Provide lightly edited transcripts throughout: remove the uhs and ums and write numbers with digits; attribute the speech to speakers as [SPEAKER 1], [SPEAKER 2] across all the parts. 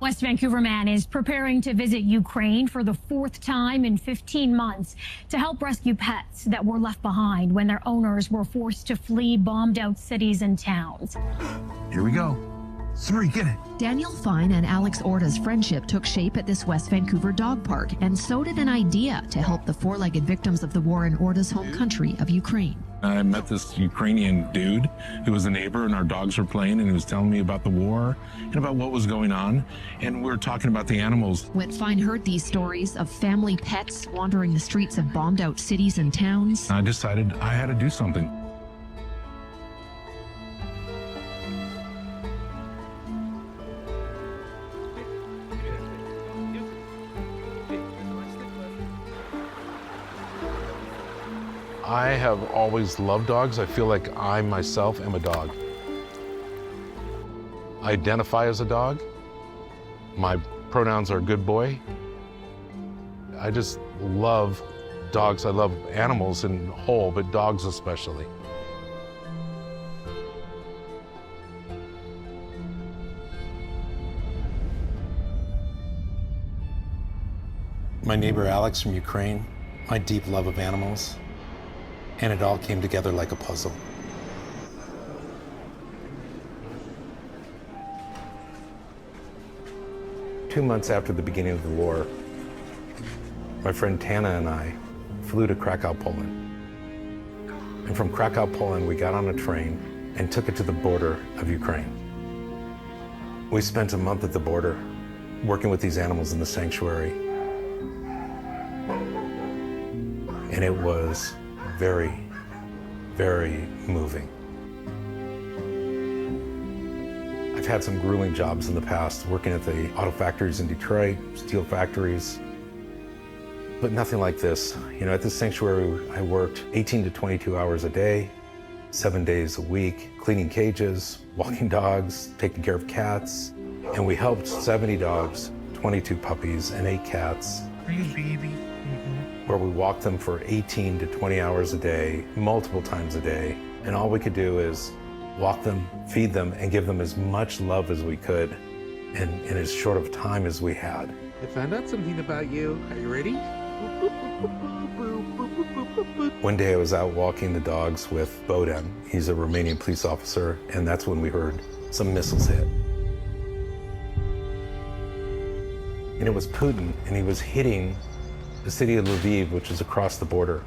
[SPEAKER 1] West Vancouver man is preparing to visit Ukraine for the fourth time in 15 months to help rescue pets that were left behind when their owners were forced to flee bombed out cities and towns.
[SPEAKER 2] Here we go. 3, get it.
[SPEAKER 3] Daniel Fine and Alex Orta's friendship took shape at this West Vancouver dog park, and so did an idea to help the four-legged victims of the war in Orta's home country of Ukraine.
[SPEAKER 4] I met this Ukrainian dude who was a neighbor, and our dogs were playing, and he was telling me about the war and about what was going on, and we were talking about the animals.
[SPEAKER 3] When Fine heard these stories of family pets wandering the streets of bombed-out cities and towns,
[SPEAKER 4] I decided I had to do something. I have always loved dogs. I feel like I myself am a dog. I identify as a dog. My pronouns are good boy. I just love dogs. I love animals in whole, but dogs especially.
[SPEAKER 5] My neighbor Alex from Ukraine, my deep love of animals, and it all came together like a puzzle. Two months after the beginning of the war, my friend Tana and I flew to Krakow, Poland. And from Krakow, Poland, we got on a train and took it to the border of Ukraine. We spent a month at the border working with these animals in the sanctuary. And it was very, very moving. I've had some grueling jobs in the past, working at the auto factories in Detroit, steel factories, but nothing like this. You know, at this sanctuary, I worked 18 to 22 hours a day, 7 days a week, cleaning cages, walking dogs, taking care of cats, and we helped 70 dogs, 22 puppies, and 8 cats. Where we walked them for 18 to 20 hours a day, multiple times a day. And all we could do is walk them, feed them, and give them as much love as we could in as short of time as we had.
[SPEAKER 6] I found out something about you. Are you ready?
[SPEAKER 5] One day I was out walking the dogs with Boden. He's a Romanian police officer, and that's when we heard some missiles hit. And it was Putin, and he was hitting the city of Lviv, which is across the border.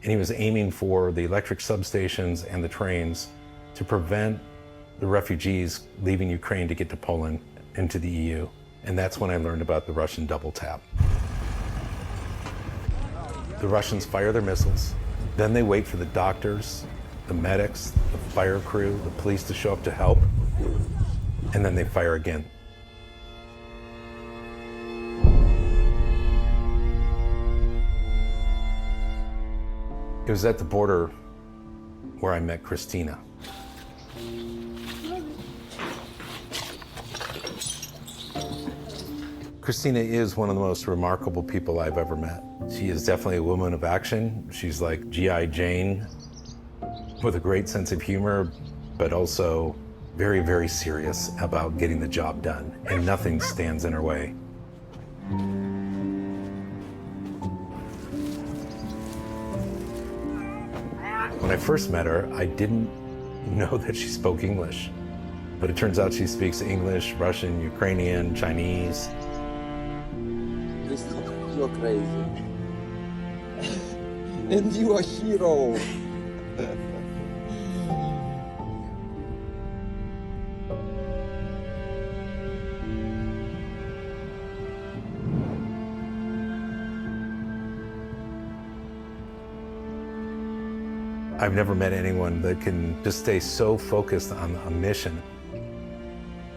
[SPEAKER 5] And he was aiming for the electric substations and the trains to prevent the refugees leaving Ukraine to get to Poland and to the EU. And that's when I learned about the Russian double tap. The Russians fire their missiles, then they wait for the doctors, the medics, the fire crew, the police to show up to help, and then they fire again. It was at the border where I met Christina. Christina is one of the most remarkable people I've ever met. She is definitely a woman of action. She's like G.I. Jane with a great sense of humor, but also very, very serious about getting the job done, and nothing stands in her way. When I first met her, I didn't know that she spoke English, but it turns out she speaks English, Russian, Ukrainian, Chinese.
[SPEAKER 7] You're crazy. And you are a hero.
[SPEAKER 5] I've never met anyone that can just stay so focused on a mission.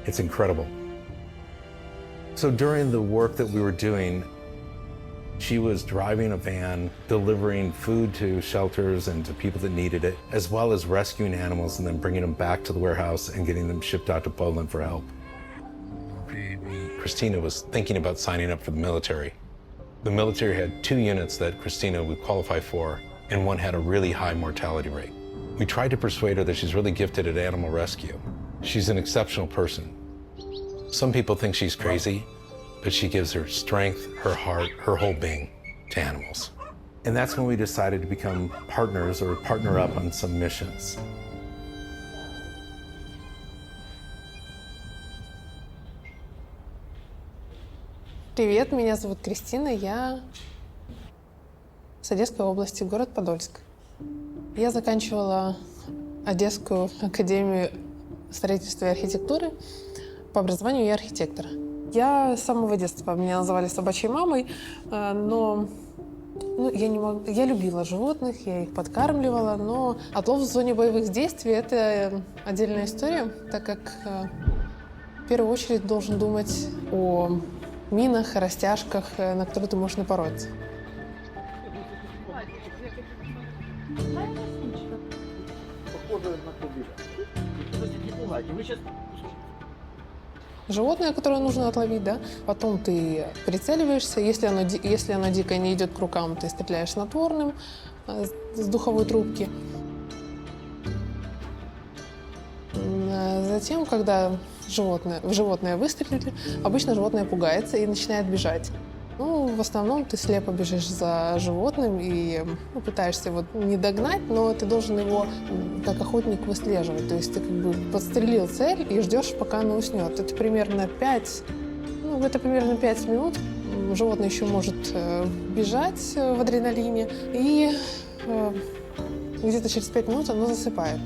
[SPEAKER 5] It's incredible. So during the work that we were doing, she was driving a van, delivering food to shelters and to people that needed it, as well as rescuing animals and then bringing them back to the warehouse and getting them shipped out to Poland for help. Christina was thinking about signing up for the military. The military had 2 units that Christina would qualify for, and one had a really high mortality rate. We tried to persuade her that she's really gifted at animal rescue. She's an exceptional person. Some people think she's crazy, but she gives her strength, her heart, her whole being to animals. And that's when we decided to become partners or partner up on some missions.
[SPEAKER 8] Привет, меня зовут Кристина, я с Одесской области, город Подольск. Я заканчивала Одесскую академию строительства и архитектуры. По образованию я архитектор. Я с самого детства меня называли собачьей мамой, но я не могу. Я любила животных, я их подкармливала, но отлов в зоне боевых действий – это отдельная история, так как в первую очередь должен думать о минах, растяжках, на которые ты можешь напороться. Животное, которое нужно отловить, да? Потом ты прицеливаешься. Если оно дико не идет к рукам, ты стреляешь снотворным с духовой трубки. Затем, когда животное выстрелили, обычно животное пугается и начинает бежать. В основном ты слепо бежишь за животным и пытаешься его не догнать, но ты должен его, как охотник, выслеживать. То есть ты как бы подстрелил цель и ждешь, пока она уснет. Это примерно 5 минут. Животное еще может бежать в адреналине, и где-то через 5 минут оно засыпает.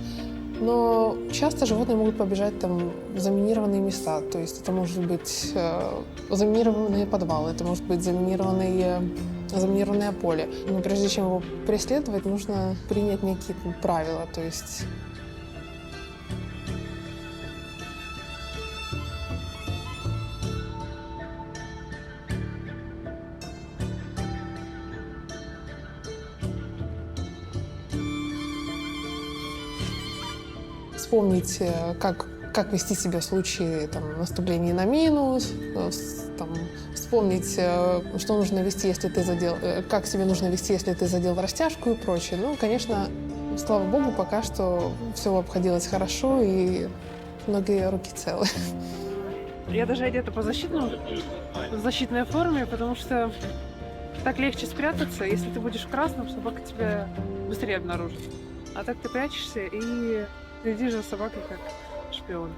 [SPEAKER 8] Но часто животные могут побежать там в заминированные места. То есть это может быть заминированные подвалы, это может быть заминированное поле. Но прежде чем его преследовать, нужно принять некие правила. То есть вспомнить, как вести себя в случае наступления на мину, вспомнить, что нужно вести, если ты как себя нужно вести, если ты задел растяжку и прочее. Конечно, слава богу, пока что все обходилось хорошо и многие руки целы.
[SPEAKER 9] Я даже одета в защитной форме, потому что так легче спрятаться. Если ты будешь в красном, собака тебя быстрее обнаружит. А так ты прячешься и следишь за собакой как шпион.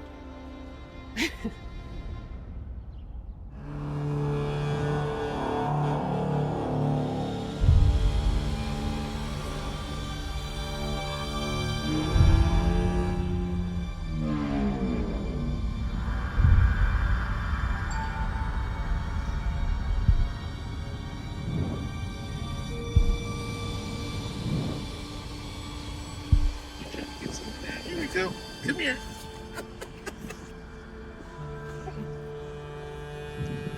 [SPEAKER 2] Come here.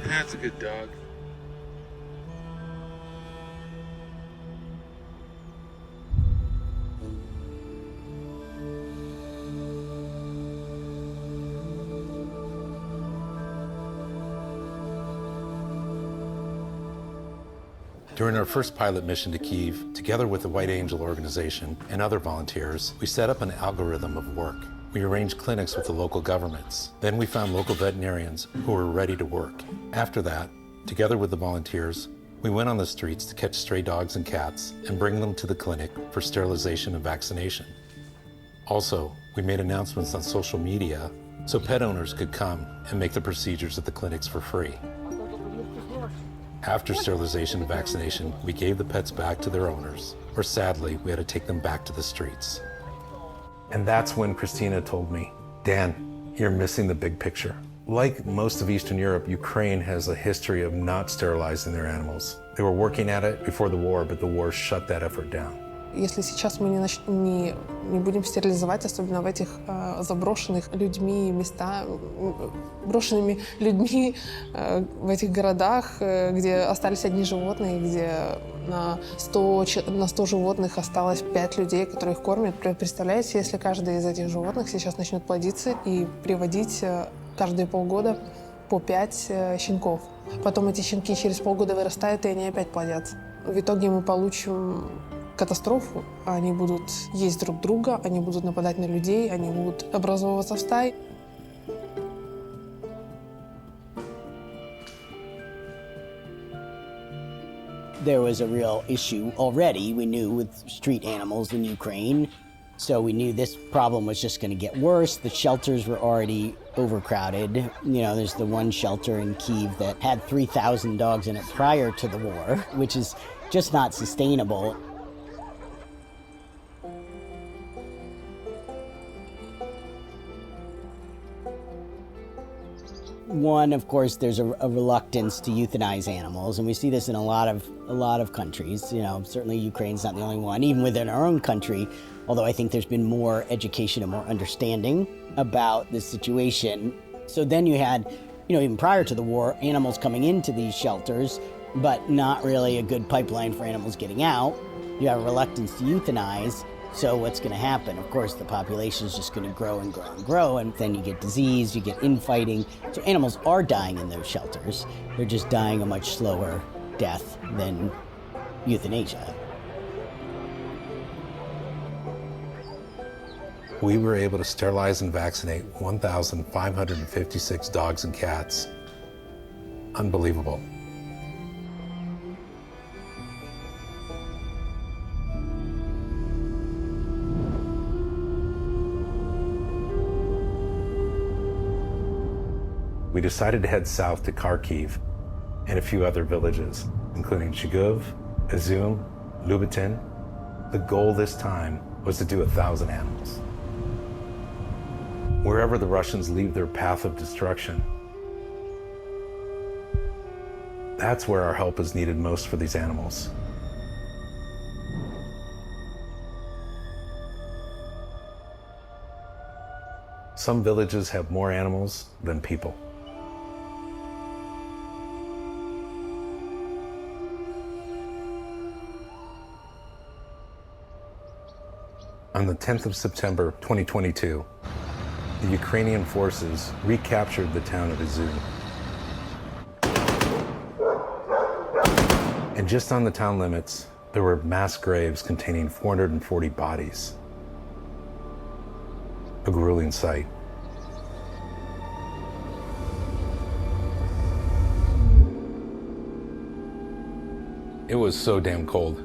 [SPEAKER 2] That's a good dog.
[SPEAKER 5] During our first pilot mission to Kyiv, together with the White Angel organization and other volunteers, we set up an algorithm of work. We arranged clinics with the local governments. Then we found local veterinarians who were ready to work. After that, together with the volunteers, we went on the streets to catch stray dogs and cats and bring them to the clinic for sterilization and vaccination. Also, we made announcements on social media so pet owners could come and make the procedures at the clinics for free. After sterilization and vaccination, we gave the pets back to their owners, or sadly, we had to take them back to the streets. And that's when Christina told me, Dan, you're missing the big picture. Like most of Eastern Europe, Ukraine has a history of not sterilizing their animals. They were working at it before the war, but the war shut that effort down.
[SPEAKER 8] Если сейчас мы не будем стерилизовать, особенно в этих заброшенных людьми брошенными людьми в этих городах, где остались одни животные, где на 100 животных осталось 5 людей, которые их кормят. Представляете, если каждый из этих животных сейчас начнет плодиться и приводить каждые полгода по 5 щенков. Потом эти щенки через полгода вырастают, и они опять плодятся. В итоге мы получим катастрофу. Они будут есть друг друга, они будут нападать на людей, они будут образовываться в стаи.
[SPEAKER 10] there was a real issue already, we knew, with street animals in Ukraine. So we knew this problem was just going to get worse. The shelters were already overcrowded. You know, there's the one shelter in Kyiv that had 3,000 dogs in it prior to the war, which is just not sustainable. One, of course, there's a reluctance to euthanize animals, and we see this in a lot of countries. You know, certainly Ukraine's not the only one, even within our own country, although I think there's been more education and more understanding about this situation. So then you had, you know, even prior to the war, animals coming into these shelters, but not really a good pipeline for animals getting out. You have a reluctance to euthanize. So what's going to happen? Of course, the population is just going to grow and grow and grow, and then you get disease, you get infighting. So animals are dying in those shelters. They're just dying a much slower death than euthanasia.
[SPEAKER 5] We were able to sterilize and vaccinate 1,556 dogs and cats. Unbelievable. We decided to head south to Kharkiv and a few other villages, including Chigov, Izum, Lubatin. The goal this time was to do 1,000 animals. Wherever the Russians leave their path of destruction, that's where our help is needed most for these animals. Some villages have more animals than people. On the 10th of September, 2022, the Ukrainian forces recaptured the town of Izum. And just on the town limits, there were mass graves containing 440 bodies. A grueling sight. It was so damn cold.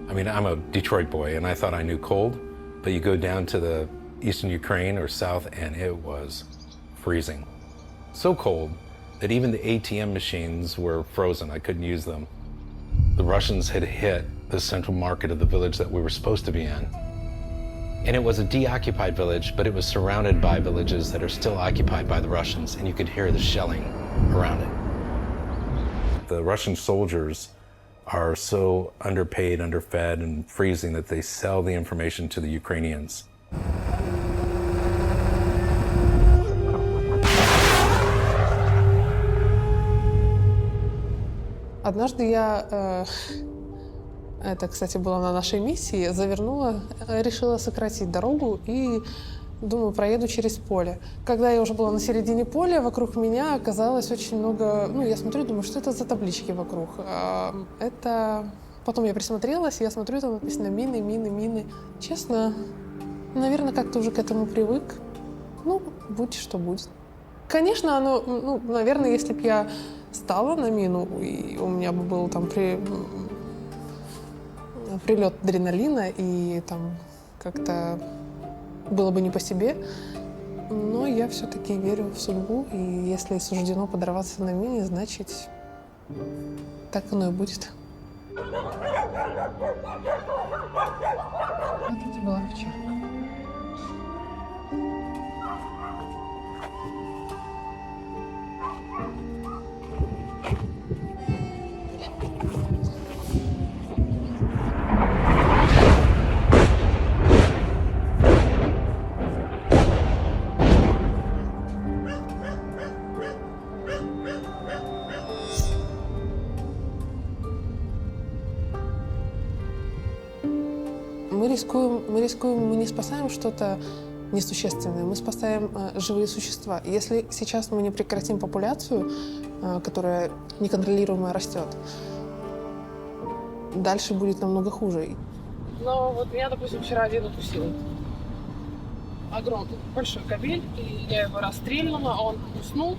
[SPEAKER 5] I mean, I'm a Detroit boy and I thought I knew cold. But you go down to the eastern Ukraine or south and it was freezing. So cold that even the ATM machines were frozen. I couldn't use them. The Russians had hit the central market of the village that we were supposed to be in. And it was a deoccupied village, but it was surrounded by villages that are still occupied by the Russians, and you could hear the shelling around it. The Russian soldiers are so underpaid, underfed, and freezing that they sell the information to the Ukrainians.
[SPEAKER 8] Однажды я, это, кстати, было на нашей миссии, завернула, решила сократить дорогу и, думаю, проеду через поле. Когда я уже была на середине поля, вокруг меня оказалось очень много... Ну, я смотрю, думаю, что это за таблички вокруг? Это... Потом я присмотрелась, я смотрю, там написано мины, мины, мины. Честно, наверное, как-то уже к этому привык. Ну, будь что будет. Конечно, оно... Ну, наверное, если бы я стала на мину, и у меня бы был там прилет адреналина, и там как-то было бы не по себе, но я все-таки верю в судьбу, и если суждено подорваться на мине, значит, так оно и будет. Вот это было вчера. Мы рискуем, мы не спасаем что-то несущественное, мы спасаем живые существа. И если сейчас мы не прекратим популяцию, которая неконтролируемо растет, дальше будет намного хуже.
[SPEAKER 9] Но вот меня, допустим, вчера один укусил. Огромный, большой кобель, и я его расстрельнула, он уснул.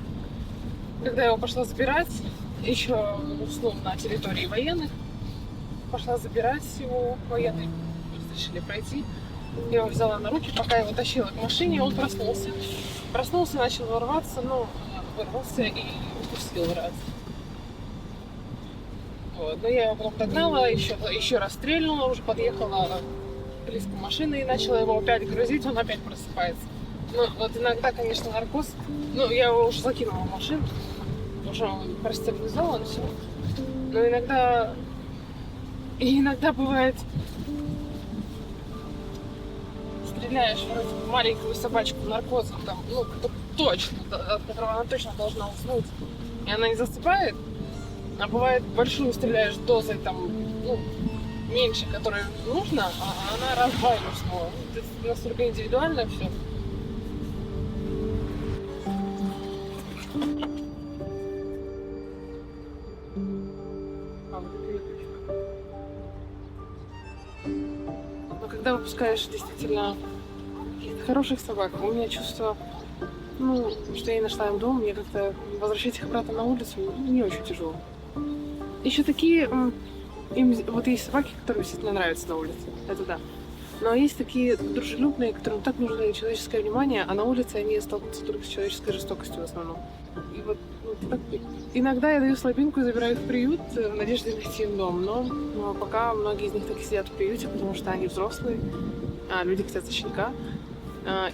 [SPEAKER 9] Когда я его пошла забирать, еще уснул на территории военных. пошла забирать его, военные разрешили пройти. Я его взяла на руки, пока его тащила к машине, он проснулся. Проснулся, начал вырваться, но вырвался и упустил раз. Вот. Но я его потом догнала, еще раз стрельнула, уже подъехала близко к машине и начала его опять грузить, он опять просыпается. Ну, вот иногда, конечно, наркоз, ну, я его уже закинула в машину, уже простерилизован, все. Но иногда бывает, стреляешь в маленькую собачку наркозом, там, ну, точно, от которого она точно должна уснуть, и она не засыпает, а бывает большую стреляешь дозой, там, ну, меньше, которой нужно, а она раз-два и уснула. Это настолько индивидуально все. Но когда выпускаешь действительно каких-то хороших собак, у меня чувство, ну, что я не нашла им дом, мне как-то возвращать их обратно на улицу не очень тяжело. Еще такие, вот есть собаки, которые действительно нравятся на улице, это да. Но есть такие дружелюбные, которым так нужно человеческое внимание, а на улице они столкнутся только с человеческой жестокостью в основном. И вот так, иногда я даю слабинку и забираю их в приют в надежде найти им дом, но пока многие из них так и сидят в приюте, потому что они взрослые, а люди хотят за щенка.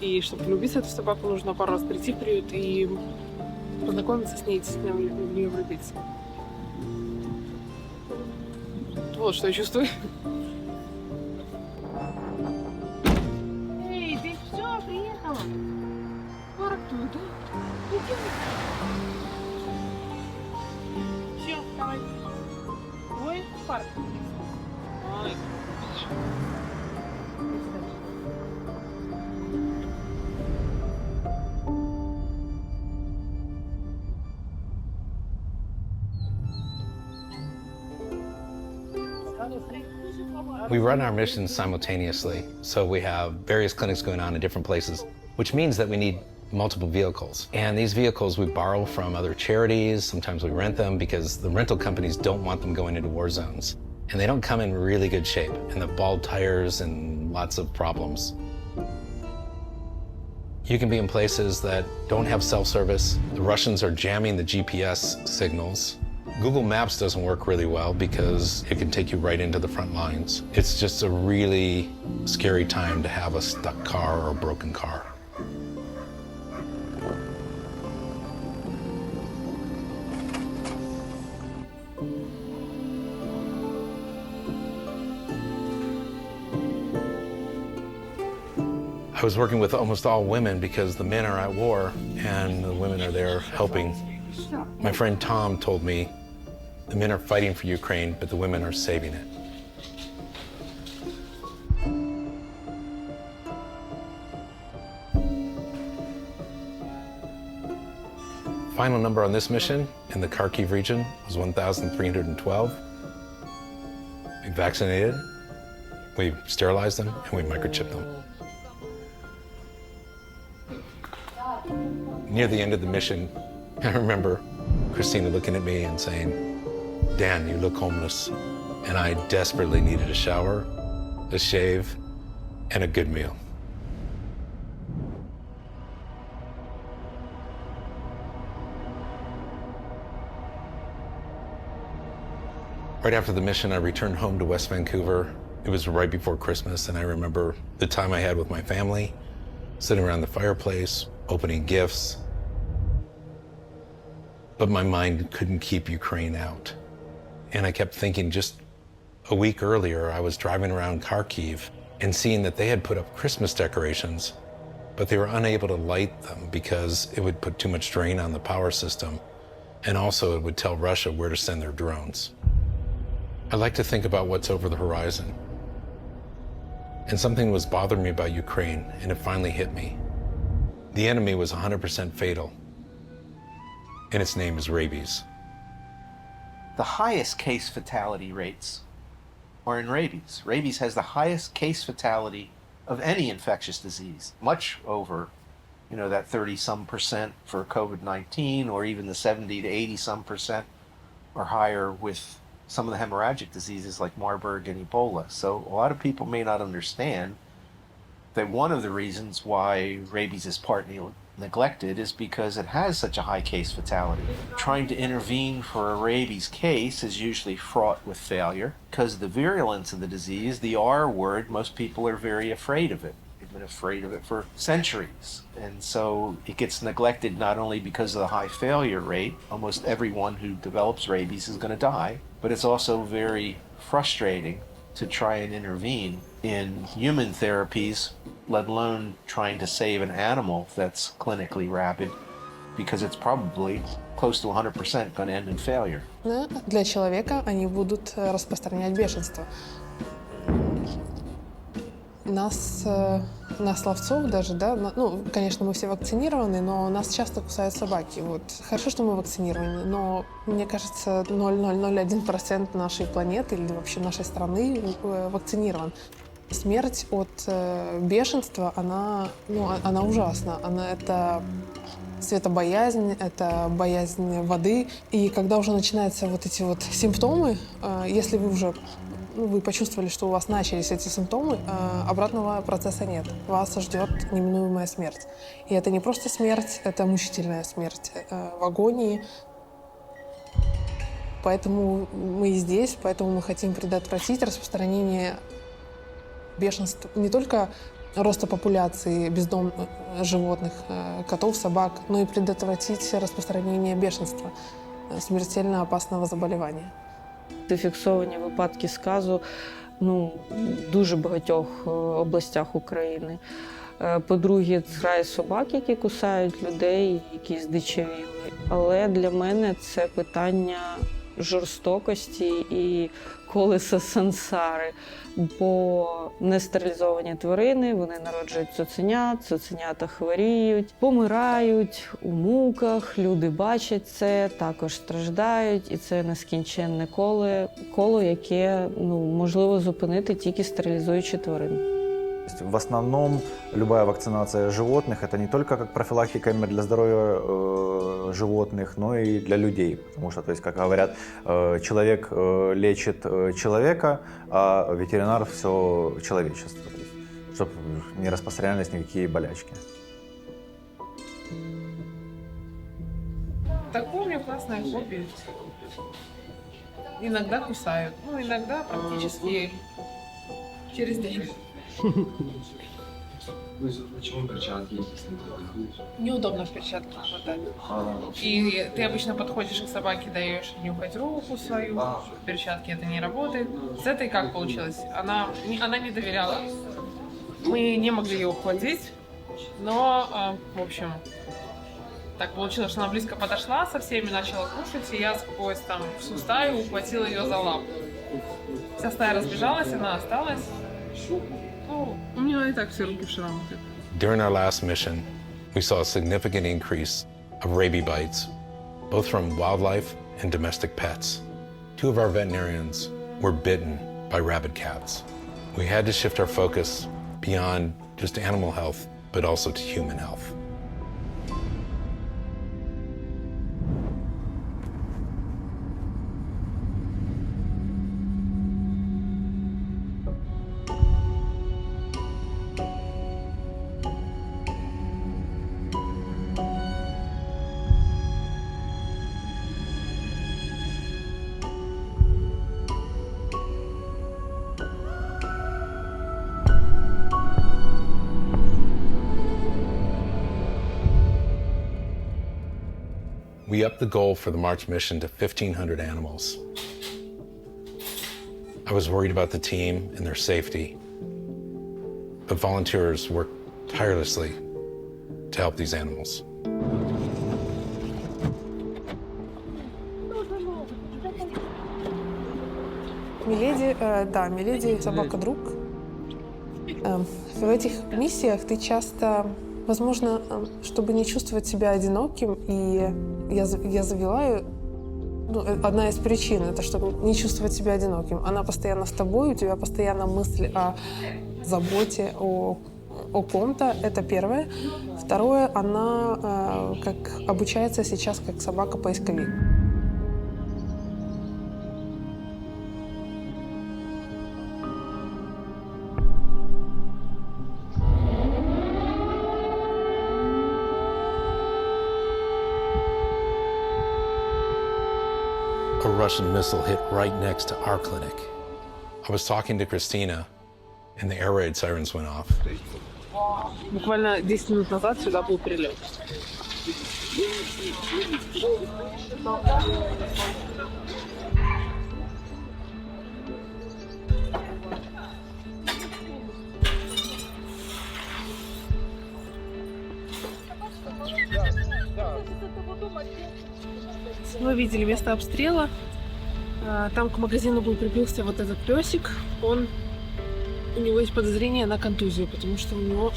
[SPEAKER 9] И чтобы влюбиться в эту собаку, нужно пару раз прийти в приют и познакомиться с ней, действительно в нее влюбиться. Вот что я чувствую. Эй, ты все, приехала? Парк тут, да? Все, давай. Ой, парк. Ой.
[SPEAKER 5] We run our missions simultaneously, so we have various clinics going on in different places, which means that we need multiple vehicles. And these vehicles we borrow from other charities, sometimes we rent them because the rental companies don't want them going into war zones. And they don't come in really good shape, and have bald tires and lots of problems. You can be in places that don't have self-service. The Russians are jamming the GPS signals. Google Maps doesn't work really well because it can take you right into the front lines. It's just a really scary time to have a stuck car or a broken car. I was working with almost all women because the men are at war and the women are there helping. My friend Tom told me the men are fighting for Ukraine, but the women are saving it. Final number on this mission in the Kharkiv region was 1,312. We vaccinated, we sterilized them, and we microchipped them. Near the end of the mission, I remember Christina looking at me and saying, "Dan, you look homeless." And I desperately needed a shower, a shave, and a good meal. Right after the mission, I returned home to West Vancouver. It was right before Christmas, and I remember the time I had with my family, sitting around the fireplace, opening gifts. But my mind couldn't keep Ukraine out. And I kept thinking, just a week earlier, I was driving around Kharkiv and seeing that they had put up Christmas decorations, but they were unable to light them because it would put too much strain on the power system. And also it would tell Russia where to send their drones. I like to think about what's over the horizon. And something was bothering me about Ukraine, and it finally hit me. The enemy was 100% fatal, and its name is rabies.
[SPEAKER 11] The highest case fatality rates are in rabies. Rabies has the highest case fatality of any infectious disease, much over, that 30-some% for COVID-19, or even the 70 to 80-some% or higher with some of the hemorrhagic diseases like Marburg and Ebola. So a lot of people may not understand that one of the reasons why rabies is partly neglected is because it has such a high case fatality. Trying to intervene for a rabies case is usually fraught with failure because of the virulence of the disease, the R word, most people are very afraid of it. They've been afraid of it for centuries. And so it gets neglected not only because of the high failure rate, almost everyone who develops rabies is going to die, but it's also very frustrating to try and intervene in human therapies, let alone trying to save an animal that's clinically rabid, because it's probably close to 100% going to end in failure.
[SPEAKER 8] Для человека они будут распространять бешенство. Нас ловцов даже, да, ну, конечно, мы все вакцинированы, но нас часто кусают собаки. Вот. Хорошо, что мы вакцинированы, но, мне кажется, 0,001% нашей планеты или вообще нашей страны вакцинирован. Смерть от бешенства, она ужасна. Это светобоязнь, это боязнь воды. И когда уже начинаются вот эти вот симптомы, если вы почувствовали, что у вас начались эти симптомы, обратного процесса нет. Вас ждет неминуемая смерть. И это не просто смерть, это мучительная смерть в агонии. Поэтому мы и здесь, поэтому мы хотим предотвратить распространение бешенства, не только роста популяции бездомных животных, котов, собак, но и предотвратить распространение бешенства, смертельно опасного заболевания.
[SPEAKER 12] Зафіксовані випадки сказу в дуже багатьох областях України. По-друге, зграї собак, які кусають людей, які здичавіли. Але для мене це питання жорстокості і колеса сансари. Бо нестерилізовані тварини, вони народжують цуценят, цуценята хворіють, помирають у муках, люди бачать це, також страждають, і це нескінченне коло, яке можливо зупинити тільки стерилізуючи тварин.
[SPEAKER 13] В основном любая вакцинация животных – это не только как профилактика для здоровья животных, но и для людей. Потому что, то есть, как говорят, человек лечит человека, а ветеринар – все человечество, чтобы не распространялись никакие болячки.
[SPEAKER 9] Такое у меня классное хобби. Иногда кусают, иногда практически через день.
[SPEAKER 14] Почему перчатки?
[SPEAKER 9] Неудобно в перчатках хватать. И ты обычно подходишь к собаке, даешь нюхать руку свою, в перчатке это не работает. С этой как получилось? Она не доверяла. Мы не могли ее ухватить, но, в общем, так получилось, что она близко подошла, со всеми начала кушать, и я сквозь всю стаю ухватила ее за лапу. Вся стая разбежалась, она осталась. У меня и так все руки в шрамах.
[SPEAKER 4] During our last mission, we saw a significant increase of rabies bites, both from wildlife and domestic pets. 2 of our veterinarians were bitten by rabid cats. We had to shift our focus beyond just animal health, but also to human health. We upped the goal for the March mission to 1,500 animals. I was worried about the team and their safety, but volunteers worked tirelessly to help these animals.
[SPEAKER 8] Миледи собака-друг. В этих миссиях ты часто, возможно, чтобы не чувствовать себя одиноким, и я завела ее, одна из причин, это чтобы не чувствовать себя одиноким. Она постоянно с тобой, у тебя постоянно мысли о заботе, о ком-то, это первое. Второе, она как обучается сейчас как собака-поисковик.
[SPEAKER 4] Russian missile hit right next to our clinic. I was talking to Christina, and the air raid sirens went off.
[SPEAKER 9] Буквально 10 минут назад сюда был прилет. Вы видели место обстрела. Там к магазину был прибился вот этот песик. У него есть подозрение на контузию, потому что у него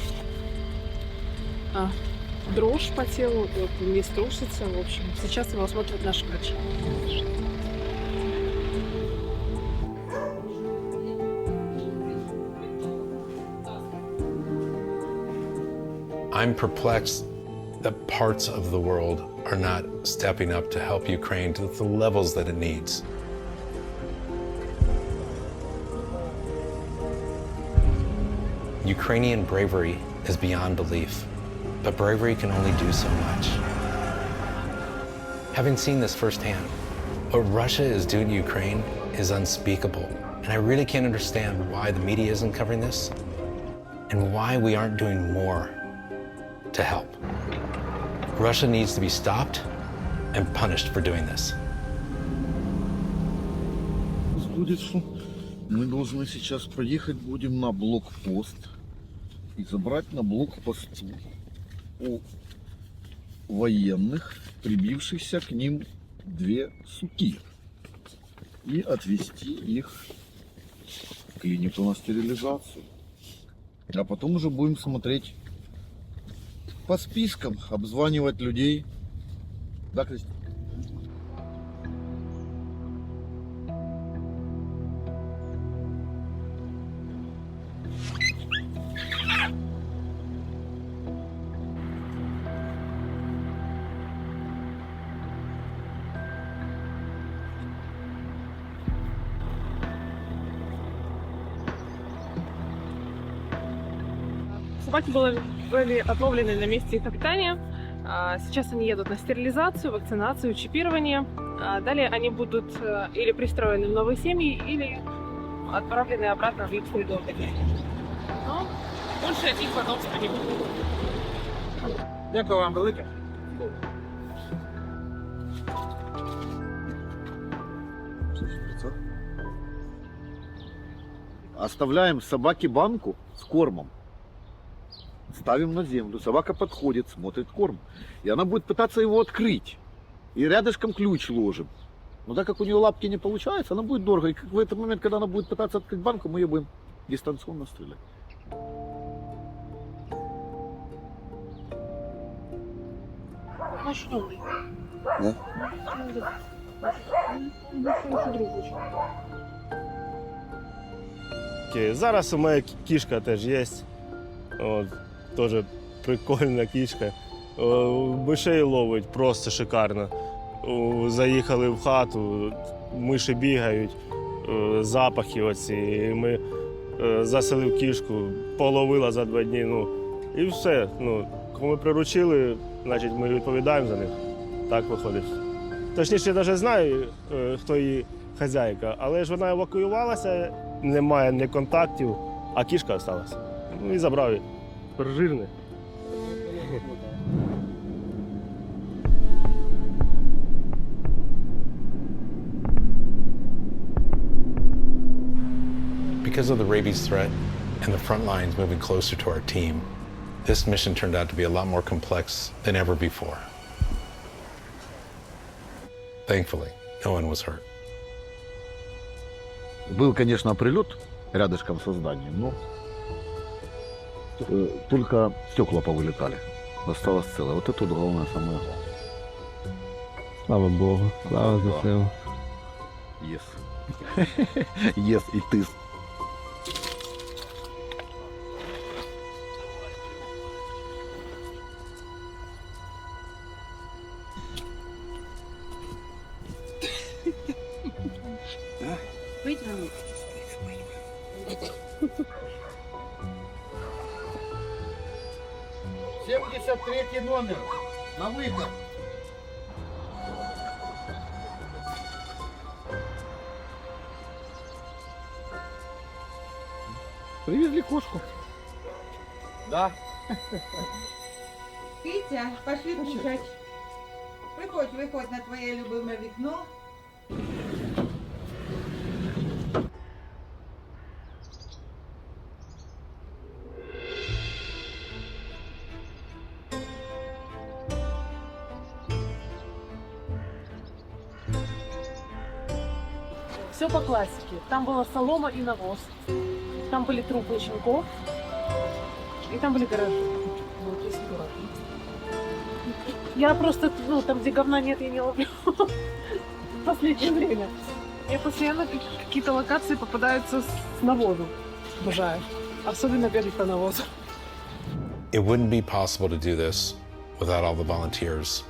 [SPEAKER 9] дрожь по телу, вот, весь трусится. В общем, сейчас его осмотрят наши врачи.
[SPEAKER 4] I'm perplexed that parts of the world are not stepping up to help Ukraine to the levels that it needs. Ukrainian bravery is beyond belief, but bravery can only do so much. Having seen this firsthand, what Russia is doing to Ukraine is unspeakable, and I really can't understand why the media isn't covering this and why we aren't doing more to help. Russia needs to be stopped and punished for doing this.
[SPEAKER 15] Будет, что мы должны сейчас проехать будем на блокпост и забрать на блокпосту у военных, прибившихся к ним две суки, и отвезти их в клинику на стерилизацию. А потом уже будем смотреть по спискам, обзванивать людей. Да, Кристина?
[SPEAKER 9] Собаки были отловлены на месте их обитания. Сейчас они едут на стерилизацию, вакцинацию, чипирование. Далее они будут или пристроены в новые семьи, или отправлены обратно в их среду. Но больше от них потомства не будет.
[SPEAKER 6] Дякую вам велике.
[SPEAKER 15] Оставляем собаке банку с кормом. Ставим на землю, собака подходит, смотрит корм. И она будет пытаться его открыть. И рядышком ключ ложим. Но так как у нее лапки не получается, она будет дорого. И в этот момент, когда она будет пытаться открыть банку, мы ее будем дистанционно стрелять.
[SPEAKER 16] Да? Зараз у мене кішка теж є. От, теж прикольна кішка. Мишей ловить просто шикарно. Заїхали в хату, миші бігають, запахи оці. І ми заселив кішку, половила за 2 дні. Ну, і все. Ну, коли ми приручили, значить ми відповідаємо за них. Так виходить. Точніше, я навіть знаю, хто її хазяйка, але ж вона евакуювалася, немає ні контактів, а кішка залишилася. Ну і забрав її. Жирний.
[SPEAKER 4] Because of the rabies threat and the front lines moving closer to our team, this mission turned out to be a lot more complex than ever before. Thankfully, no one was hurt.
[SPEAKER 15] Был, конечно, прилет рядышком со зданием, но только стекла повылетали. Осталось целое. Вот это вот главное, самое главное.
[SPEAKER 17] Слава Богу. Слава ЗСУ.
[SPEAKER 15] Ес и ты.
[SPEAKER 9] Вытяни.
[SPEAKER 15] 73-й номер. На выход. Привезли кошку. Да.
[SPEAKER 18] Витя, пошли кушать. Виходь на твоє любиме вікно.
[SPEAKER 9] Все по классике. Там была солома и навоз. Там были трупы щенков. И там были гаражи. Вот, если аккуратно. Я просто, там, где говна нет, я не ловлю. В последнее время. Мне постоянно какие-то локации попадаются с навозом. Обожаю. Особенно бегать по навозу.
[SPEAKER 4] It wouldn't be possible to do this without all the volunteers.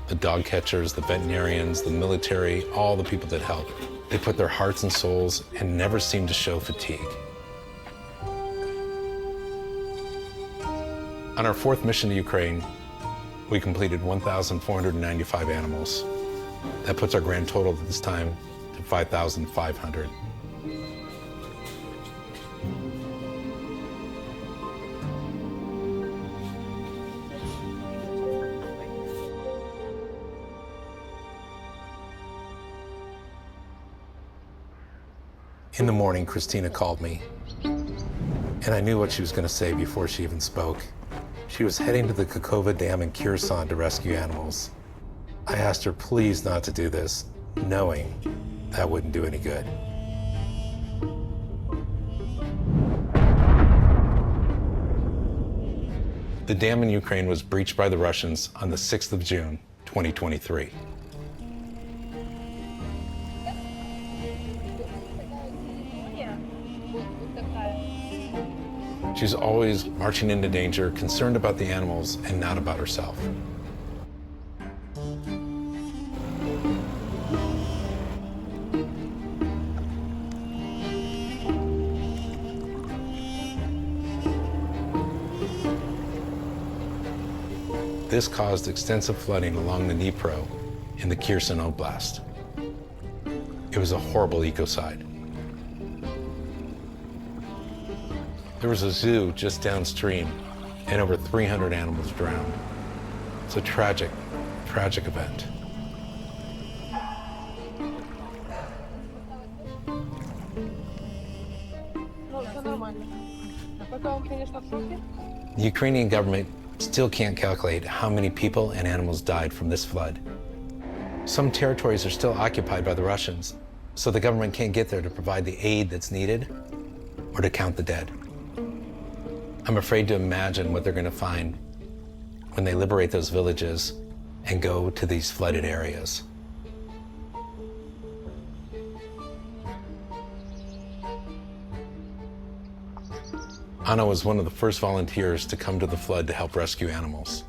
[SPEAKER 4] The dog catchers, the veterinarians, the military, all the people that help. They put their hearts and souls and never seem to show fatigue. On our fourth mission to Ukraine, we completed 1,495 animals. That puts our grand total at this time to 5,500. In the morning, Christina called me, and I knew what she was going to say before she even spoke. She was heading to the Kakova Dam in Kherson to rescue animals. I asked her please not to do this, knowing that wouldn't do any good. The dam in Ukraine was breached by the Russians on the 6th of June, 2023. She's always marching into danger, concerned about the animals and not about herself. This caused extensive flooding along the Dnipro in the Kherson Oblast. It was a horrible ecocide. There was a zoo just downstream, and over 300 animals drowned. It's a tragic, tragic event. The Ukrainian government still can't calculate how many people and animals died from this flood. Some territories are still occupied by the Russians, so the government can't get there to provide the aid that's needed or to count the dead. I'm afraid to imagine what they're going to find when they liberate those villages and go to these flooded areas. Anna was one of the first volunteers to come to the flood to help rescue animals.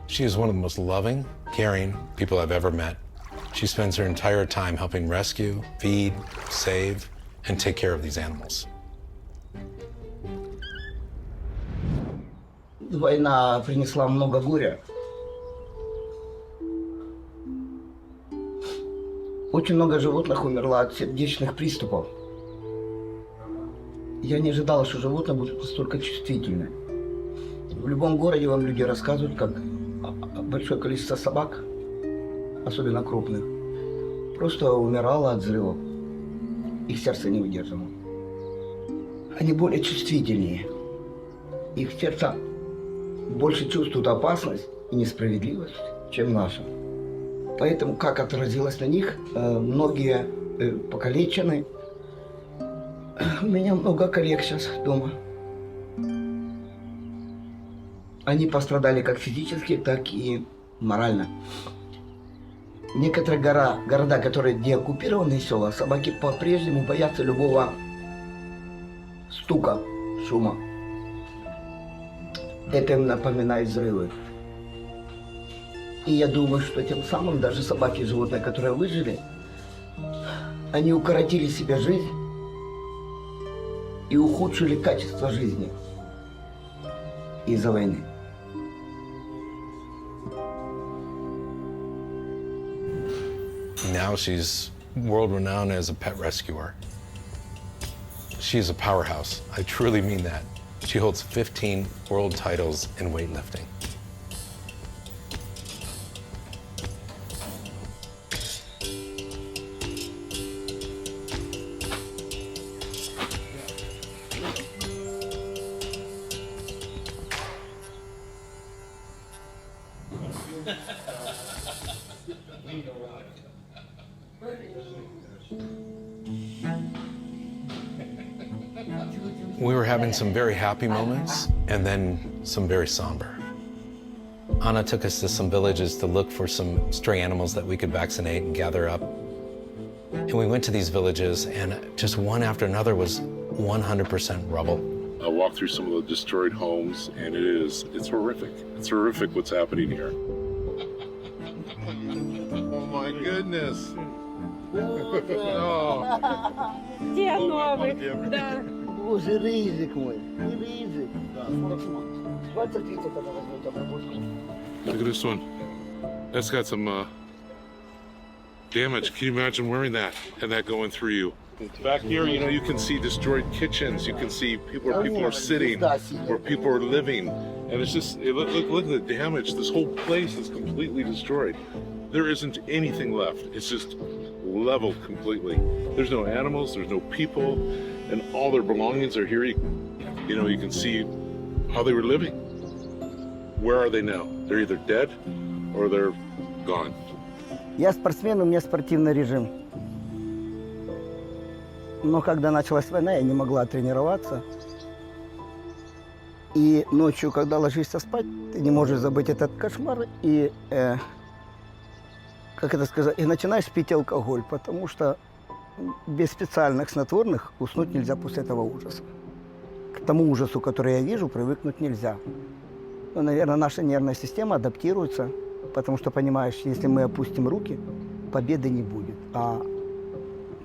[SPEAKER 4] She is one of the most loving, caring people I've ever met. She spends her entire time helping rescue, feed, save, and take care of these animals.
[SPEAKER 19] Война принесла много горя. Очень много животных умерло от сердечных приступов. Я не ожидала, что животные будут настолько чувствительны. В любом городе вам люди рассказывают, как большое количество собак, особенно крупных, просто умирало от взрывов. Их сердце не выдержало. Они более чувствительнее. Их сердце больше чувствуют опасность и несправедливость, чем наши. Поэтому, как отразилось на них, многие покалечены. У меня много коллег сейчас дома. Они пострадали как физически, так и морально. Некоторые города, которые деоккупированные села, собаки по-прежнему боятся любого стука, шума. Это им напоминает взрывы. И я думаю, что тем самым даже собаки и животные, которые выжили, они укоротили себе жизнь и ухудшили качество жизни из-за войны.
[SPEAKER 4] Now she's world-renowned as a pet rescuer. She is a powerhouse. I truly mean that. She holds 15 world titles in weightlifting. We were having some very happy moments and then some very somber. Anna took us to some villages to look for some stray animals that we could vaccinate and gather up. And we went to these villages and just one after another was 100% rubble.
[SPEAKER 2] I walked through some of the destroyed homes and it's horrific. It's horrific what's happening here. Oh my goodness.
[SPEAKER 19] Боже, ризик мой, ризик. 20 лет это возьмет обработку.
[SPEAKER 2] Look at this one. That's got some damage. Can you imagine wearing that and that going through you? Back here, you know, you can see destroyed kitchens. You can see people where people are sitting, where people are living. And it's just, look at the damage. This whole place is completely destroyed. There isn't anything left. It's just leveled completely. There's no animals, there's no people, and all their belongings are here. You know, you can see how they were living. Where are they now? They're either dead or they're gone.
[SPEAKER 19] Я спортсмен, у меня спортивный режим. Но когда началась война, я не могла тренироваться. И ночью, когда ложишься спать, ты не можешь забыть этот кошмар и, как это сказать, и начинаешь пить алкоголь, потому что без специальных снотворных уснуть нельзя после этого ужаса. К тому ужасу, который я вижу, привыкнуть нельзя. Но, наверное, наша нервная система адаптируется, потому что, понимаешь, если мы опустим руки, победы не будет. А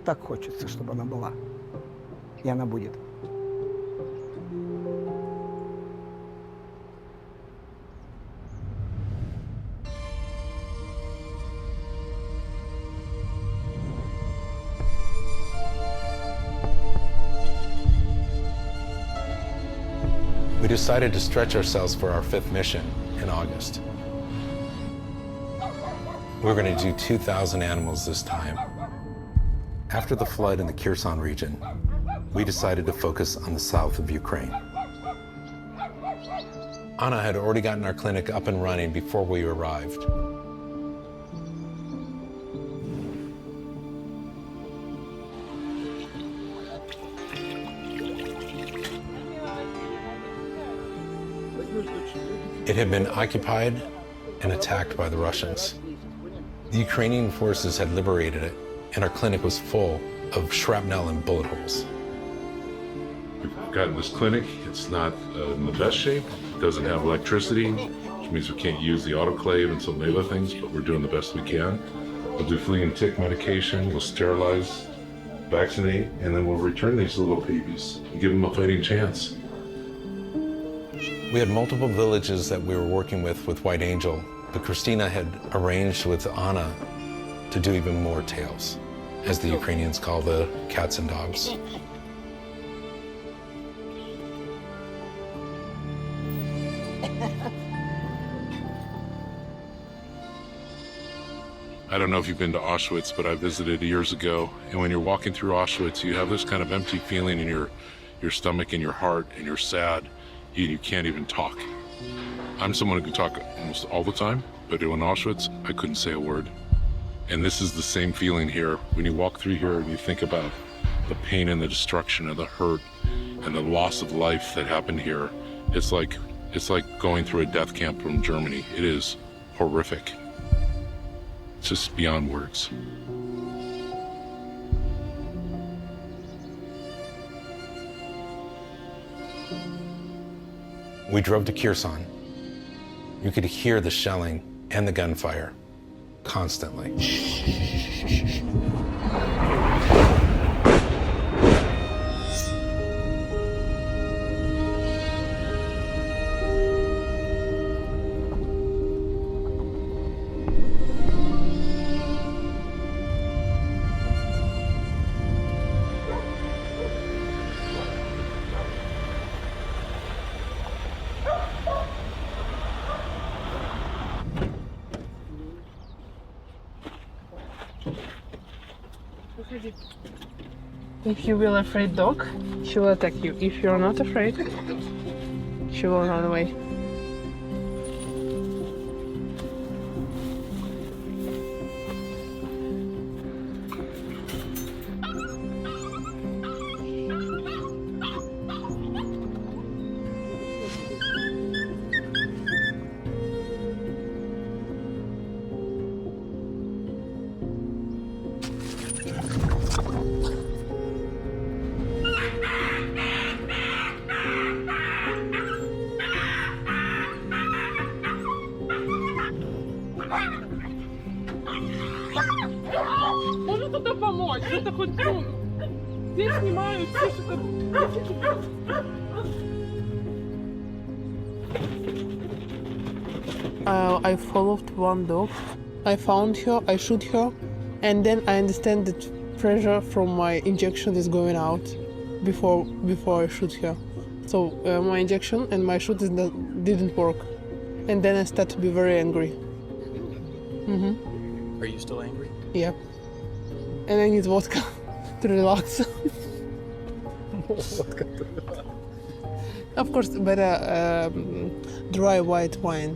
[SPEAKER 19] так хочется, чтобы она была. И она будет.
[SPEAKER 4] We decided to stretch ourselves for our 5th mission in August. We're going to do 2,000 animals this time. After the flood in the Kherson region, we decided to focus on the south of Ukraine. Anna had already gotten our clinic up and running before we arrived. It had been occupied and attacked by the Russians. The Ukrainian forces had liberated it, and our clinic was full of shrapnel and bullet holes.
[SPEAKER 2] We've gotten this clinic. It's not in the best shape. It doesn't have electricity, which means we can't use the autoclave and some of the other things, but we're doing the best we can. We'll do flea and tick medication, we'll sterilize, vaccinate, and then we'll return these little babies and give them a fighting chance.
[SPEAKER 4] We had multiple villages that we were working with White Angel, but Christina had arranged with Anna to do even more tails, as the Ukrainians call the cats and dogs.
[SPEAKER 2] I don't know if you've been to Auschwitz, but I visited years ago, and when you're walking through Auschwitz, you have this kind of empty feeling in your stomach and your heart, and you're sad. You can't even talk. I'm someone who can talk almost all the time, but in Auschwitz, I couldn't say a word. And this is the same feeling here. When you walk through here and you think about the pain and the destruction and the hurt and the loss of life that happened here, it's like going through a death camp from Germany. It is horrific. It's just beyond words.
[SPEAKER 4] We drove to Kherson. You could hear the shelling and the gunfire constantly.
[SPEAKER 9] If you will afraid dog, she will attack you. If you're not afraid, she will run away.
[SPEAKER 20] Можно туда помочь? Что-то хоть здесь снимают, все что-то.
[SPEAKER 9] I followed one dog. I found her, I shoot her, and then I understand that pressure from my injection is going out before I shoot her. So my injection and my shoot didn't work, and then I start to be very angry.
[SPEAKER 21] Are you still angry?
[SPEAKER 9] Yeah. And I need vodka to relax. Of course, better dry white wine.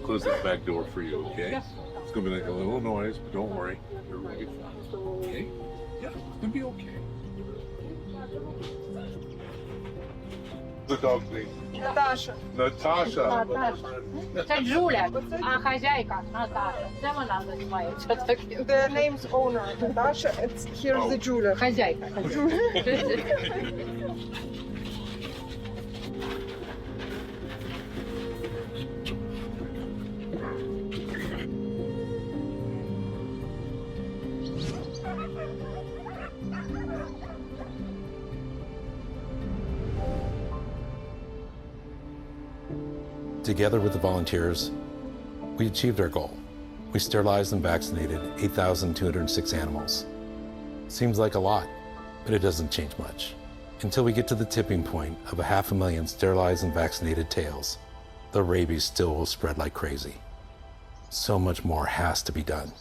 [SPEAKER 2] Close that back door for you, okay? It's gonna be like a little noise, but don't worry. You're gonna be fine. Okay? Yeah, it's gonna be okay. The dog name?
[SPEAKER 20] Наташа.
[SPEAKER 2] Natasha.
[SPEAKER 20] Це Джуля, а хазяйка Наташа. Це вона займається таким. The name's owner Natasha, it's here's the Julia. Хазяйка.
[SPEAKER 4] Together with the volunteers, we achieved our goal. We sterilized and vaccinated 8,206 animals. Seems like a lot, but it doesn't change much. Until we get to the tipping point of 500,000 sterilized and vaccinated tails, the rabies still will spread like crazy. So much more has to be done.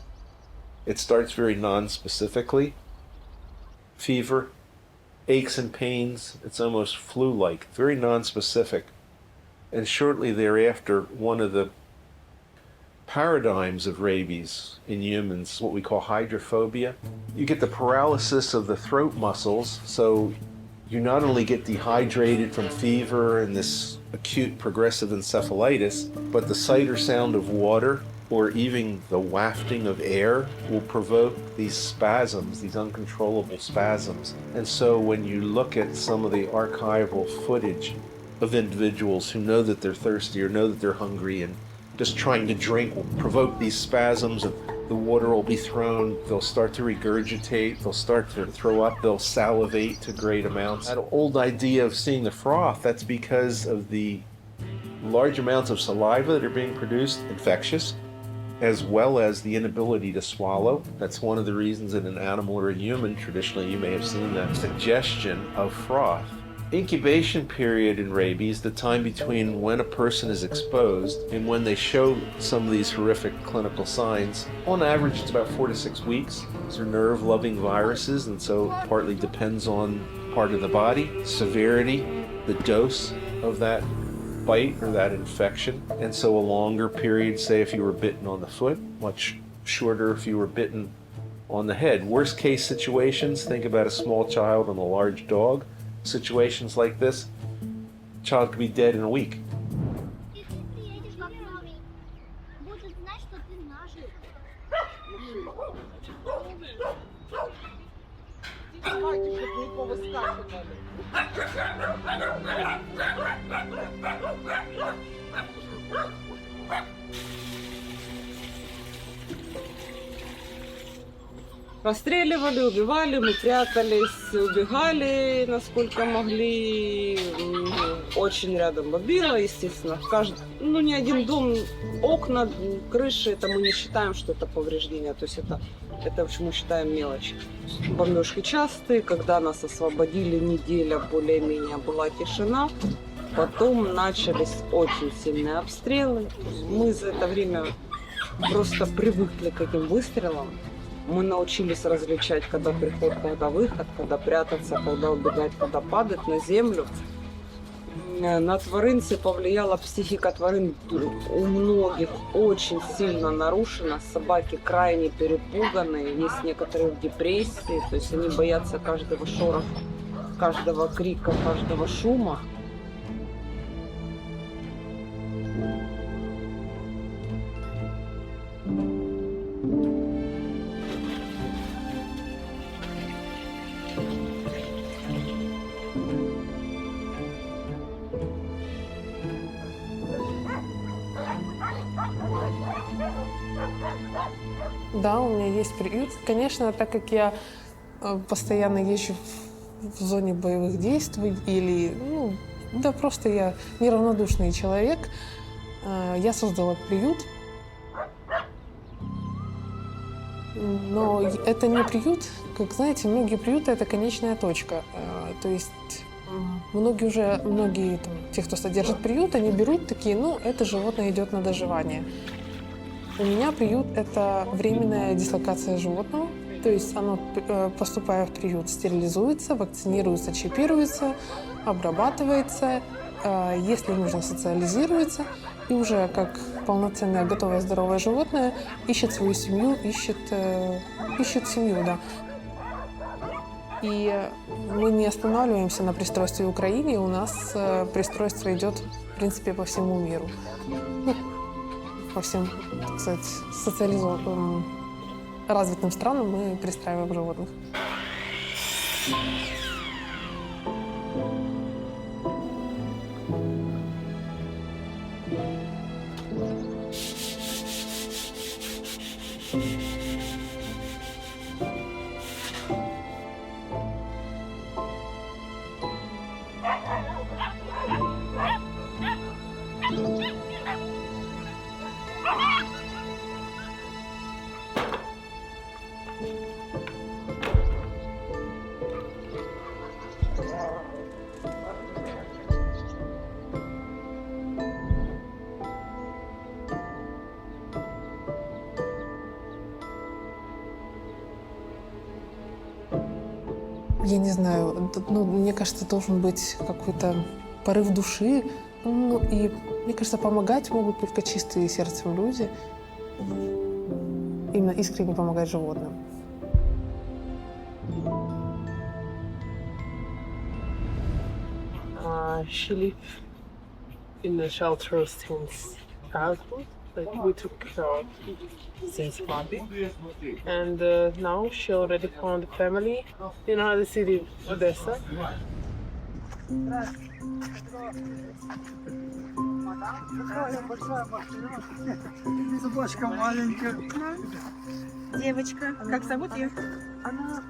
[SPEAKER 11] It starts very non-specifically. Fever, aches and pains, it's almost flu-like, very non-specific. And shortly thereafter, one of the paradigms of rabies in humans, what we call hydrophobia, you get the paralysis of the throat muscles, so you not only get dehydrated from fever and this acute progressive encephalitis, but the sight or sound of water or even the wafting of air will provoke these spasms, these uncontrollable spasms. And so when you look at some of the archival footage of individuals who know that they're thirsty or know that they're hungry and just trying to drink will provoke these spasms, and the water will be thrown, they'll start to regurgitate, they'll start to throw up, they'll salivate to great amounts. That old idea of seeing the froth, that's because of the large amounts of saliva that are being produced, infectious, as well as the inability to swallow. That's one of the reasons in an animal or a human, traditionally you may have seen that suggestion of froth. Incubation period in rabies, the time between when a person is exposed and when they show some of these horrific clinical signs, on average it's about 4 to 6 weeks. These are nerve-loving viruses, and so partly depends on part of the body, severity, the dose of that bite or that infection. And so a longer period, say if you were bitten on the foot, much shorter if you were bitten on the head. Worst case situations, think about a small child and a large dog. Situations like this, child could be dead in a week.
[SPEAKER 12] Расстреливали, убивали, мы прятались, убегали, насколько могли. Очень рядом бомбило, естественно. Ни один дом, окна, крыши, это мы не считаем, что это повреждение. То есть это мы считаем мелочь. Бомбежки частые, когда нас освободили, неделя более-менее была тишина. Потом начались очень сильные обстрелы. Мы за это время просто привыкли к этим выстрелам. Мы научились различать, когда приход, когда выход, когда прятаться, когда убегать, когда падать на землю. На тваринцев повлияла психика тварин у многих очень сильно нарушена. Собаки крайне перепуганные, есть некоторые в депрессии, то есть они боятся каждого шороха, каждого крика, каждого шума.
[SPEAKER 8] Да, у меня есть приют. Конечно, так как я постоянно езжу в зоне боевых действий или, да просто я неравнодушный человек, я создала приют. Но это не приют, как знаете, многие приюты — это конечная точка. То есть многие те, кто содержит приют, они берут такие, это животное идет на доживание. У меня приют — это временная дислокация животного, то есть оно, поступая в приют, стерилизуется, вакцинируется, чипируется, обрабатывается, если нужно, социализируется, и уже как полноценное, готовое, здоровое животное ищет свою семью, ищет семью, да. И мы не останавливаемся на пристройстве в Украине, у нас пристройство идет, в принципе, по всему миру. По всем, так сказать, социализованным, развитым странам мы пристраиваем животных. Я не знаю, мне кажется, должен быть какой-то порыв души. И, мне кажется, помогать могут только чистые сердцем люди. Именно искренне помогать животным.
[SPEAKER 9] She lived in the shelter since childhood. We took her since baby, and now she already found a family in another city, Odessa.
[SPEAKER 6] Собачка маленькая.
[SPEAKER 18] Девочка, как зовут ее?
[SPEAKER 9] Она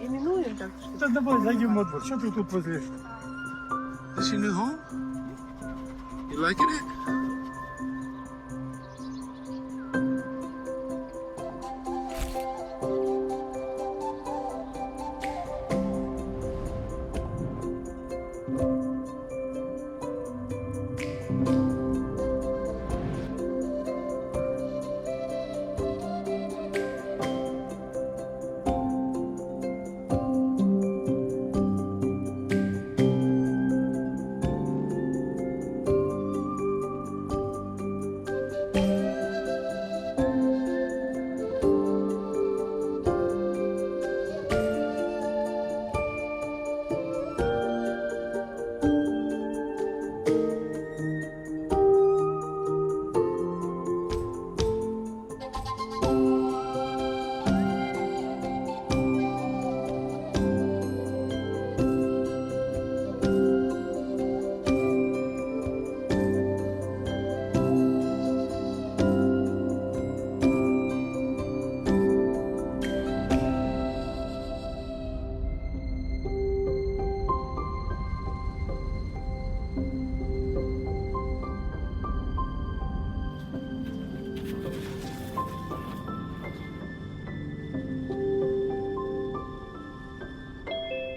[SPEAKER 9] именует так.
[SPEAKER 6] Да давай зайдем во двор. Что ты тут возле?
[SPEAKER 2] Is she new home? You liking it?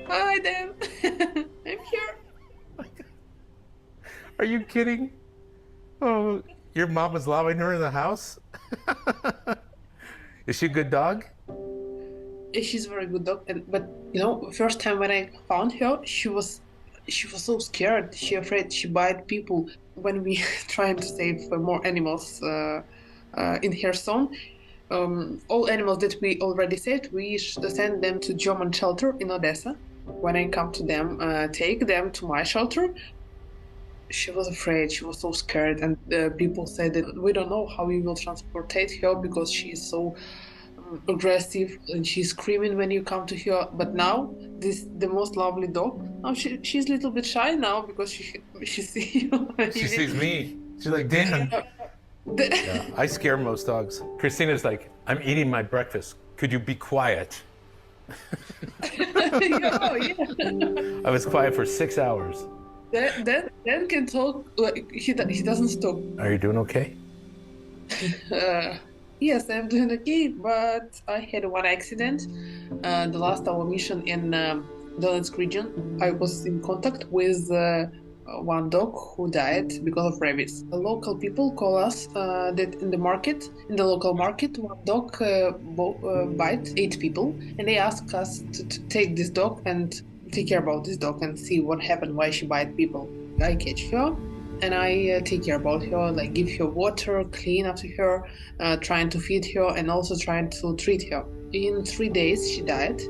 [SPEAKER 9] Hi, Dan. I'm here.
[SPEAKER 5] Are you kidding? Oh, your mom was allowing her in the house? Is she a good dog?
[SPEAKER 8] She's a very good dog, but you know, first time when I found her, she was so scared. She afraid she bite people. When we trying to save more animals in her zone, all animals that we already saved, we send them to German shelter in Odessa. When I come to them, take them to my shelter, she was afraid. She was so scared, and people said that we don't know how we will transport her because she is so aggressive and she's screaming when you come to her. But now the most lovely dog. Now she's a little bit shy now because she sees you.
[SPEAKER 5] She sees me. She's like, damn. Yeah, I scare most dogs. Christina's like, I'm eating my breakfast. Could you be quiet?
[SPEAKER 8] Oh, yeah.
[SPEAKER 5] I was quiet for 6 hours.
[SPEAKER 8] Dan can talk. Like, he doesn't stop.
[SPEAKER 5] Are you doing okay?
[SPEAKER 8] Yes, I'm doing okay, but I had one accident. The last our mission in Donetsk region, I was in contact with one dog who died because of rabies. The local people call us that in the local market, one dog bite 8 people, and they ask us to take this dog and take care about this dog and see what happened, why she bite people. I catch her and I take care about her, like give her water, clean after her, trying to feed her and also trying to treat her. In 3 days she died,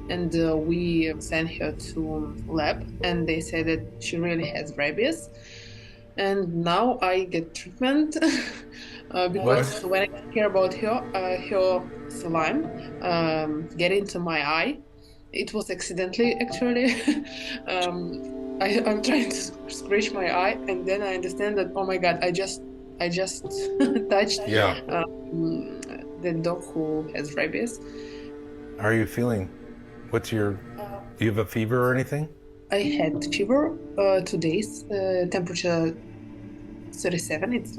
[SPEAKER 8] and we sent her to lab and they said that she really has rabies. And now I get treatment because when I care about her, her saline get into my eye. It was accidentally, actually. I'm trying to scratch my eye, and then I understand that, oh my God, I just touched the dog who has rabies.
[SPEAKER 5] How are you feeling? Do you have a fever or anything?
[SPEAKER 8] I had fever 2 days, temperature 37. It's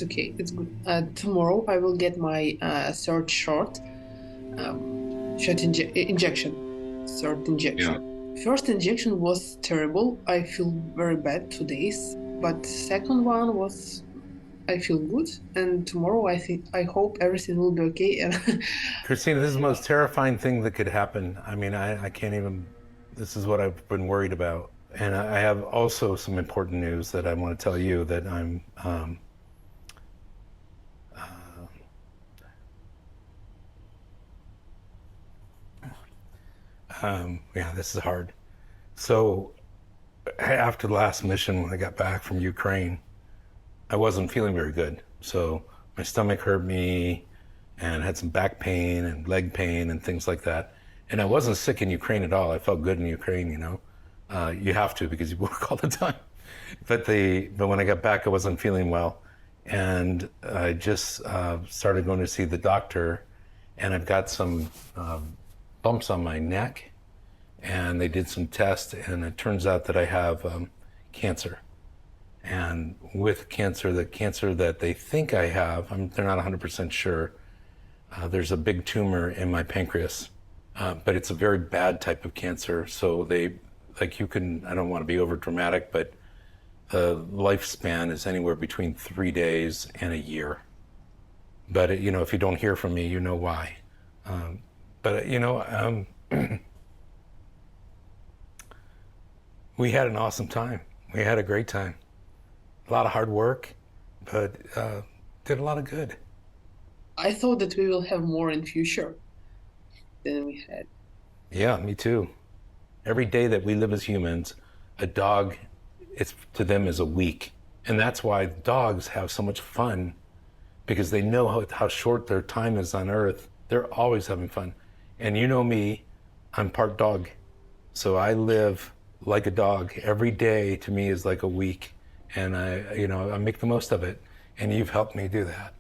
[SPEAKER 8] okay. It's good. Tomorrow I will get my third injection. First injection was terrible. I feel very bad 2 days, but second one was, I feel good. And tomorrow I hope everything will be okay.
[SPEAKER 5] Christina, this is the most terrifying thing that could happen. I mean, I can't even, this is what I've been worried about. And I have also some important news that I want to tell you, that I'm yeah, this is hard. So after the last mission, when I got back from Ukraine, I wasn't feeling very good. So my stomach hurt me and had some back pain and leg pain and things like that. And I wasn't sick in Ukraine at all. I felt good in Ukraine, you know. You have to, because you work all the time. But when I got back, I wasn't feeling well. And I just started going to see the doctor, and I've got some bumps on my neck, and they did some tests, and it turns out that I have cancer. And with cancer, the cancer that they think I have, they're not 100% sure. There's a big tumor in my pancreas, but it's a very bad type of cancer. So I don't want to be over dramatic, but the lifespan is anywhere between 3 days and a year. But if you don't hear from me, you know why. We had an awesome time. We had a great time. A lot of hard work, but did a lot of good.
[SPEAKER 8] I thought that we will have more in future than we had.
[SPEAKER 5] Yeah, me too. Every day that we live as humans, a dog, to them is a week. And that's why dogs have so much fun, because they know how short their time is on Earth. They're always having fun. And you know me, I'm part dog. So I live like a dog. Every day to me is like a week. And I make the most of it. And you've helped me do that.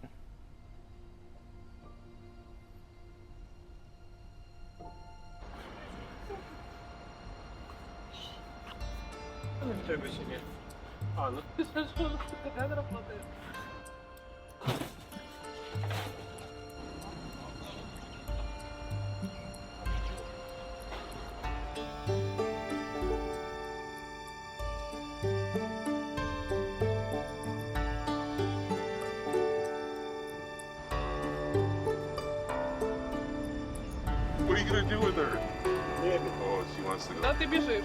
[SPEAKER 2] do with her? Oh, she wants to go.
[SPEAKER 9] Да, ты бежишь.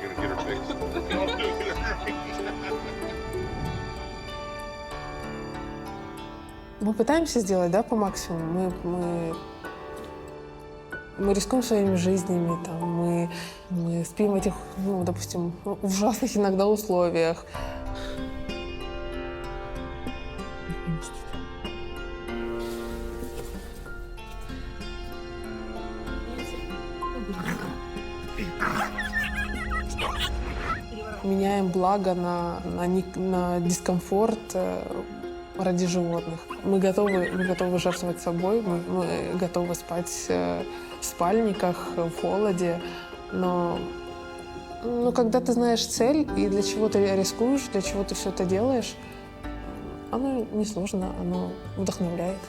[SPEAKER 2] Gonna get her fixed. Get her fixed.
[SPEAKER 8] Мы пытаемся сделать, да, по максимуму. Мы рискуем своими жизнями, там, мы спим в этих, ну, допустим, ужасных иногда условиях. Меняем благо на дискомфорт ради животных. Мы готовы жертвовать собой, мы готовы спать в спальниках, в холоде, но когда ты знаешь цель и для чего ты рискуешь, для чего ты все это делаешь, оно несложно, оно вдохновляет.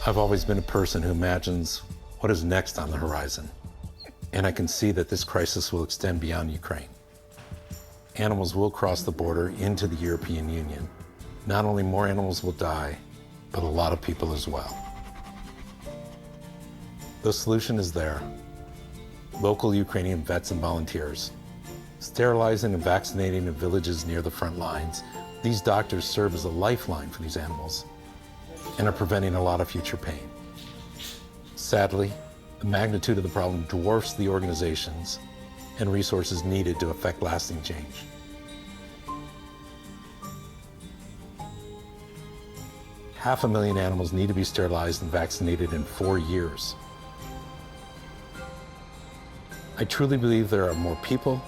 [SPEAKER 4] I've always been a person who imagines what is next on the horizon, and I can see that this crisis will extend beyond Ukraine. Animals will cross the border into the European Union. Not only more animals will die, but a lot of people as well. The solution is there. Local Ukrainian vets and volunteers. Sterilizing and vaccinating in villages near the front lines, these doctors serve as a lifeline for these animals and are preventing a lot of future pain. Sadly, the magnitude of the problem dwarfs the organizations and resources needed to effect lasting change. Half a million animals need to be sterilized and vaccinated in 4 years. I truly believe there are more people,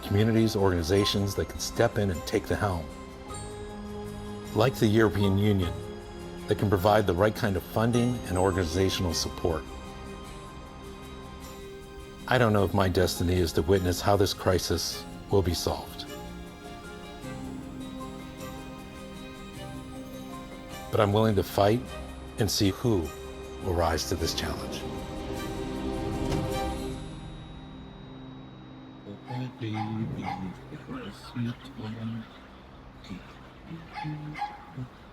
[SPEAKER 4] communities, organizations that can step in and take the helm. Like the European Union, that can provide the right kind of funding and organizational support. I don't know if my destiny is to witness how this crisis will be solved. But I'm willing to fight and see who will rise to this challenge.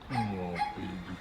[SPEAKER 2] Oh, baby.